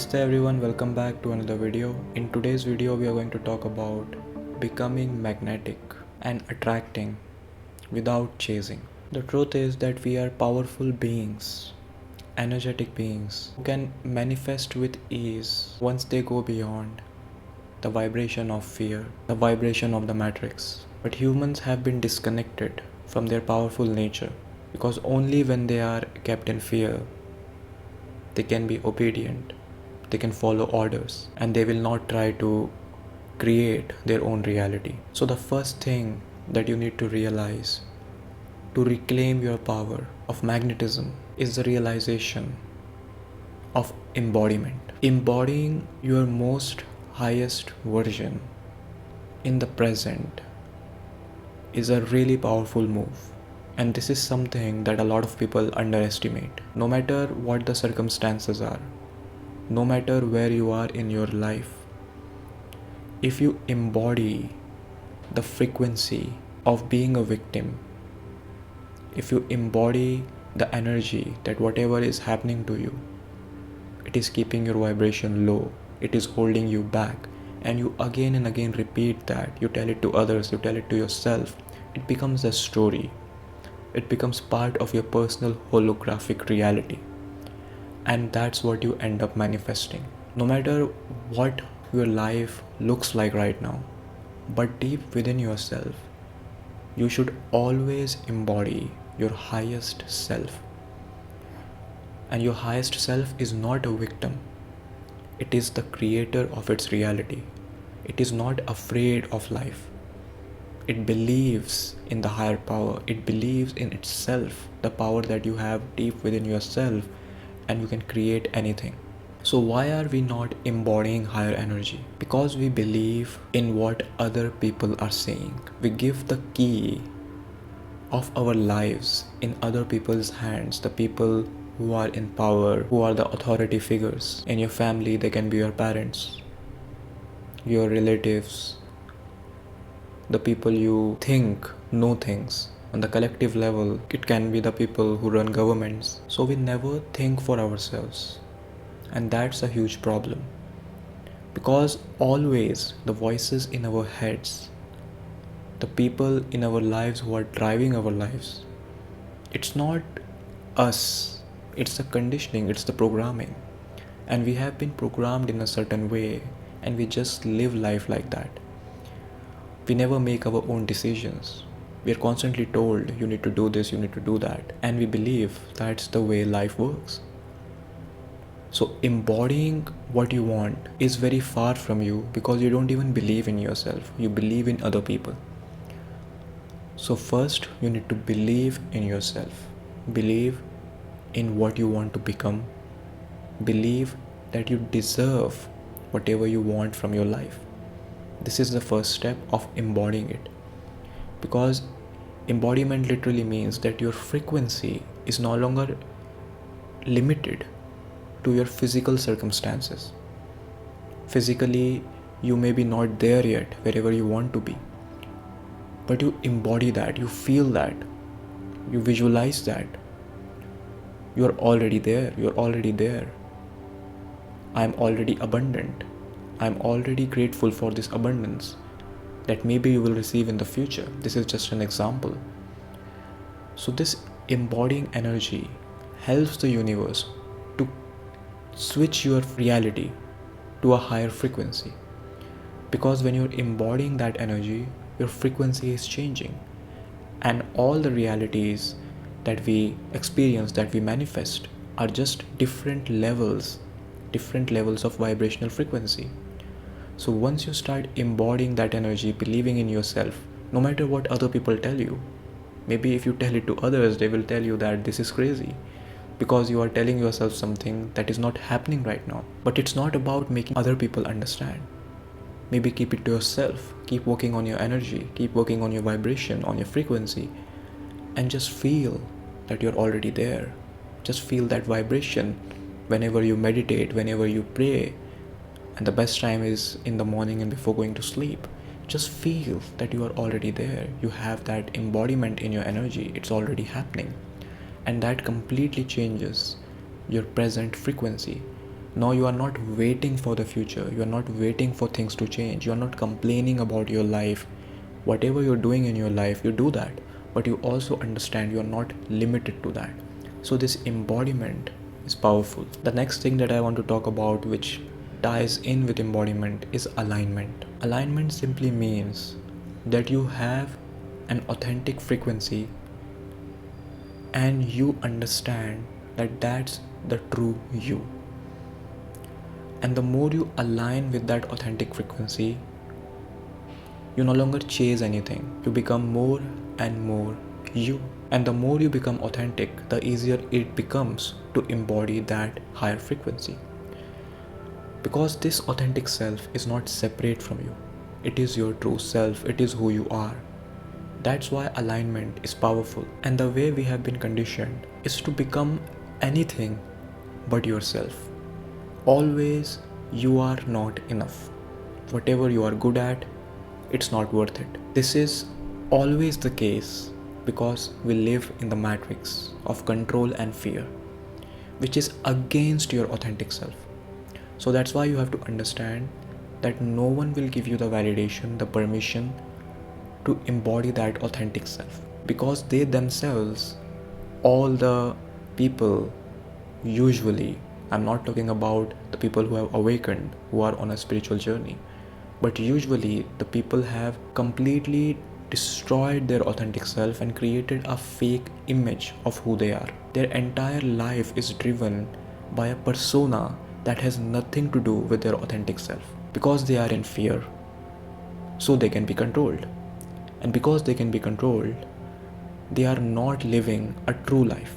Namaste everyone, welcome back to another video. In today's video we are going to talk about becoming magnetic and attracting without chasing. The truth is that we are powerful beings, energetic beings who can manifest with ease once they go beyond the vibration of fear, the vibration of the matrix. But humans have been disconnected from their powerful nature because only when they are kept in fear they can be obedient, they can follow orders, and they will not try to create their own reality. So the first thing that you need to realize to reclaim your power of magnetism is the realization of embodiment. Embodying your most highest version in the present is a really powerful move. And this is something that a lot of people underestimate. No matter what the circumstances are, no matter where you are in your life, if you embody the frequency of being a victim, if you embody the energy that whatever is happening to you, it is keeping your vibration low, it is holding you back, and you again and again repeat that, you tell it to others, you tell it to yourself, it becomes a story. It becomes part of your personal holographic reality. And that's what you end up manifesting. No matter what your life looks like right now, but deep within yourself, you should always embody your highest self. And your highest self is not a victim. It is the creator of its reality. It is not afraid of life. It believes in the higher power. It believes in itself, the power that you have deep within yourself, and you can create anything. So why are we not embodying higher energy? Because we believe in what other people are saying. We give the key of our lives in other people's hands, the people who are in power, who are the authority figures. In your family, they can be your parents, your relatives, the people you think know things. On the collective level, it can be the people who run governments. So we never think for ourselves. And that's a huge problem. Because always the voices in our heads, the people in our lives who are driving our lives, it's not us. It's the conditioning, it's the programming. And we have been programmed in a certain way, and we just live life like that. We never make our own decisions. We are constantly told, you need to do this, you need to do that. And we believe that's the way life works. So embodying what you want is very far from you because you don't even believe in yourself. You believe in other people. So first, you need to believe in yourself. Believe in what you want to become. Believe that you deserve whatever you want from your life. This is the first step of embodying it. Because embodiment literally means that your frequency is no longer limited to your physical circumstances. Physically, you may be not there yet wherever you want to be. But you embody that, you feel that, you visualize that. You're already there, you're already there. I'm already abundant. I'm already grateful for this abundance that maybe you will receive in the future. This is just an example. So this embodying energy helps the universe to switch your reality to a higher frequency. Because when you're embodying that energy, your frequency is changing. And all the realities that we experience, that we manifest, are just different levels of vibrational frequency. So once you start embodying that energy, believing in yourself, no matter what other people tell you, maybe if you tell it to others, they will tell you that this is crazy because you are telling yourself something that is not happening right now. But it's not about making other people understand. Maybe keep it to yourself. Keep working on your energy, keep working on your vibration, on your frequency, and just feel that you're already there. Just feel that vibration whenever you meditate, whenever you pray. And the best time is in the morning and before going to sleep. Just feel that you are already there. You have that embodiment in your energy. It's already happening. And that completely changes your present frequency. Now you are not waiting for the future. You are not waiting for things to change. You are not complaining about your life. Whatever you're doing in your life, you do that. But you also understand you are not limited to that. So this embodiment is powerful. The next thing that I want to talk about, which ties in with embodiment, is alignment. Alignment simply means that you have an authentic frequency and you understand that that's the true you. And the more you align with that authentic frequency, you no longer chase anything. You become more and more you. And the more you become authentic, the easier it becomes to embody that higher frequency. Because this authentic self is not separate from you. It is your true self. It is who you are. That's why alignment is powerful. And the way we have been conditioned is to become anything but yourself. Always you are not enough. Whatever you are good at, it's not worth it. This is always the case because we live in the matrix of control and fear, which is against your authentic self. So that's why you have to understand that no one will give you the validation, the permission to embody that authentic self, because they themselves, all the people, usually, I'm not talking about the people who have awakened, who are on a spiritual journey, but usually the people have completely destroyed their authentic self and created a fake image of who they are. Their entire life is driven by a persona that has nothing to do with their authentic self, because they are in fear, so they can be controlled. And because they can be controlled, they are not living a true life.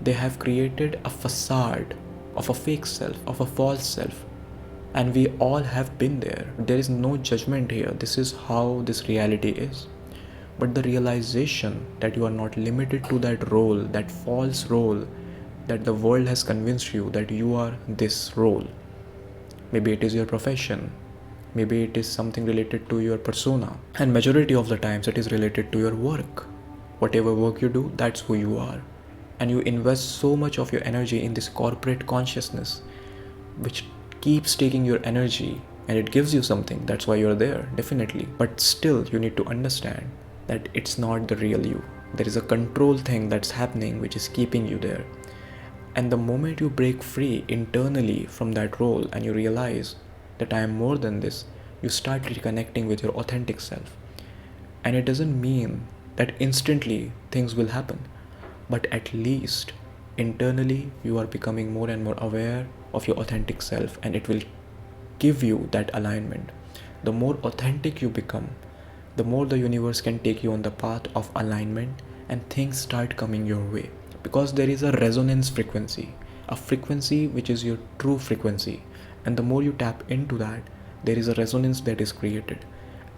They have created a facade of a fake self, of a false self. And we all have been there. There is no judgment here. This is how this reality is. But the realization that you are not limited to that role, that false role, that the world has convinced you that you are this role. Maybe it is your profession. Maybe it is something related to your persona. And majority of the times it is related to your work. Whatever work you do, that's who you are. And you invest so much of your energy in this corporate consciousness, which keeps taking your energy, and it gives you something. That's why you're there, definitely. But still, you need to understand that it's not the real you. There is a control thing that's happening which is keeping you there. And the moment you break free internally from that role and you realize that I am more than this, you start reconnecting with your authentic self. And it doesn't mean that instantly things will happen, but at least internally you are becoming more and more aware of your authentic self, and it will give you that alignment. The more authentic you become, the more the universe can take you on the path of alignment, and things start coming your way, because there is a resonance frequency, a frequency which is your true frequency. And the more you tap into that, there is a resonance that is created,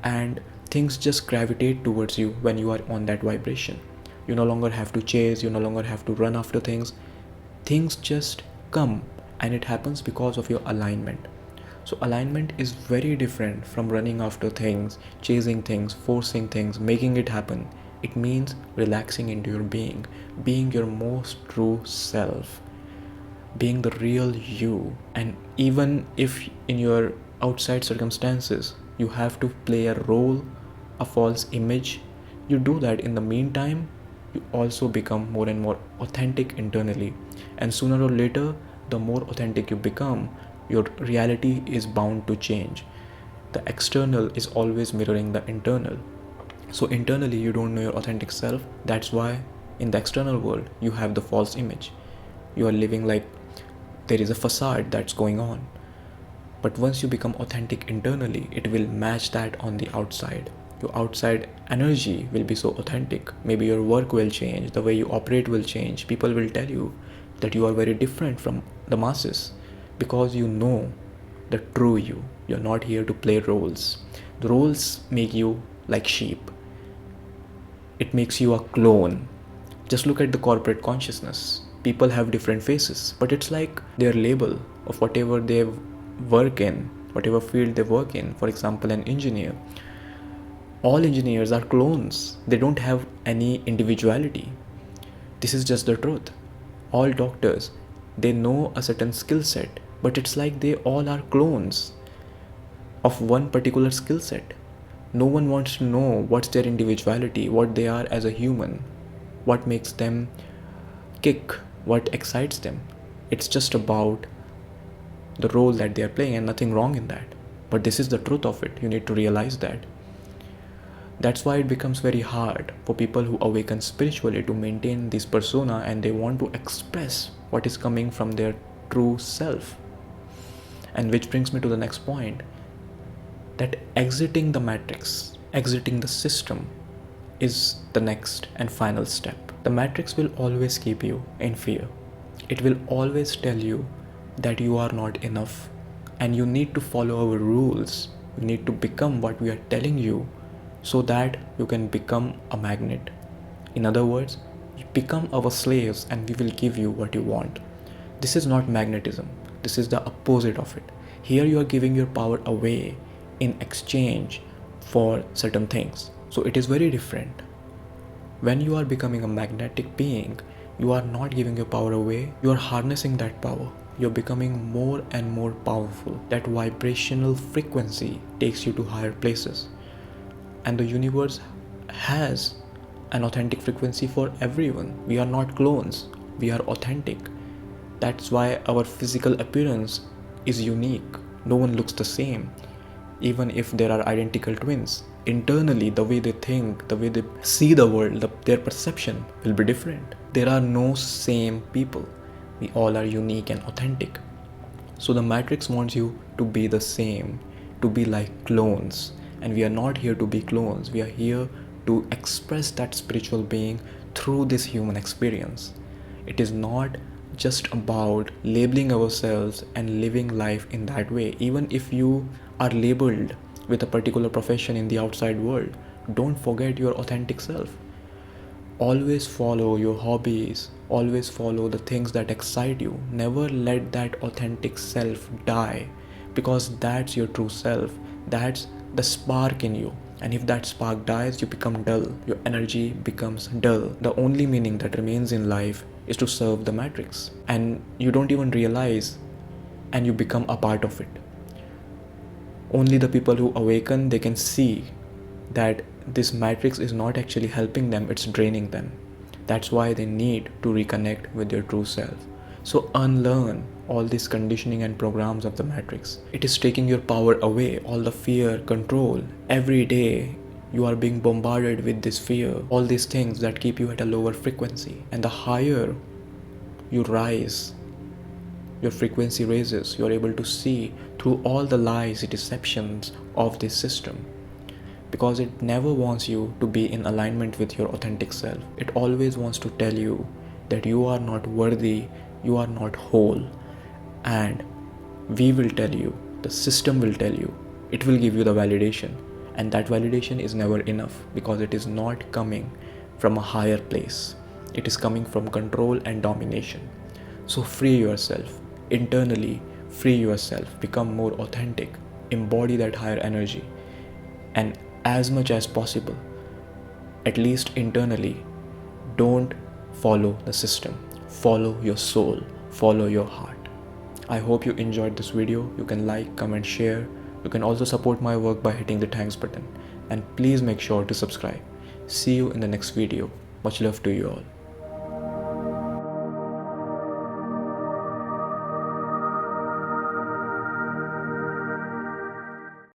and things just gravitate towards you when you are on that vibration. You no longer have to chase, you no longer have to run after things. Things just come, and it happens because of your alignment. So alignment is very different from running after things, chasing things, forcing things, making it happen. It means relaxing into your being your most true self, being the real you. And even if in your outside circumstances you have to play a role, a false image, you do that. In the meantime, you also become more and more authentic internally. And sooner or later, the more authentic you become, your reality is bound to change. The external is always mirroring the internal. So internally, you don't know your authentic self. That's why in the external world, you have the false image. You are living like there is a facade that's going on. But once you become authentic internally, it will match that on the outside. Your outside energy will be so authentic. Maybe your work will change, the way you operate will change. People will tell you that you are very different from the masses, because you know the true you. You're not here to play roles. The roles make you like sheep. It makes you a clone. Just look at the corporate consciousness. People have different faces, but it's like their label of whatever they work in, whatever field they work in. For example, an engineer. All engineers are clones. They don't have any individuality. This is just the truth. All doctors, They know a certain skill set, but it's like they all are clones of one particular skill set. No one wants to know what's their individuality, what they are as a human, what makes them kick, what excites them. It's just about the role that they are playing, and nothing wrong in that. But this is the truth of it. You need to realize that. That's why it becomes very hard for people who awaken spiritually to maintain this persona, and they want to express what is coming from their true self. And which brings me to the next point, that exiting the matrix, exiting the system is the next and final step. The matrix will always keep you in fear. It will always tell you that you are not enough and you need to follow our rules. You need to become what we are telling you so that you can become a magnet. In other words, you become our slaves and we will give you what you want. This is not magnetism. This is the opposite of it. Here you are giving your power away in exchange for certain things. So it is very different. When you are becoming a magnetic being, you are not giving your power away. You are harnessing that power. You're becoming more and more powerful. That vibrational frequency takes you to higher places. And the universe has an authentic frequency for everyone. We are not clones. We are authentic. That's why our physical appearance is unique. No one looks the same. Even if there are identical twins, internally the way they think, the way they see the world, their perception will be different. There are no same people. We all are unique and authentic. So the matrix wants you to be the same, to be like clones. And we are not here to be clones. We are here to express that spiritual being through this human experience. It is not just about labeling ourselves and living life in that way. Even if you are labeled with a particular profession in the outside world, don't forget your authentic self. Always follow your hobbies. Always follow the things that excite you. Never let that authentic self die, because that's your true self. That's the spark in you. And if that spark dies, you become dull. Your energy becomes dull. The only meaning that remains in life is to serve the matrix. And you don't even realize, and you become a part of it. Only the people who awaken, they can see that this matrix is not actually helping them, it's draining them. That's why they need to reconnect with their true self. So unlearn all this conditioning and programs of the matrix. It is taking your power away, all the fear, control. Every day you are being bombarded with this fear, all these things that keep you at a lower frequency. And the higher you rise, your frequency raises. You are able to see through all the lies, deceptions of this system. Because it never wants you to be in alignment with your authentic self. It always wants to tell you that you are not worthy, you are not whole. And we will tell you, the system will tell you, it will give you the validation. And that validation is never enough, because it is not coming from a higher place. It is coming from control and domination. So free yourself. Internally, free yourself. Become more authentic. Embody that higher energy. And as much as possible, at least internally, don't follow the system. Follow your soul. Follow your heart. I hope you enjoyed this video. You can like, comment, share. You can also support my work by hitting the thanks button. And please make sure to subscribe. See you in the next video. Much love to you all.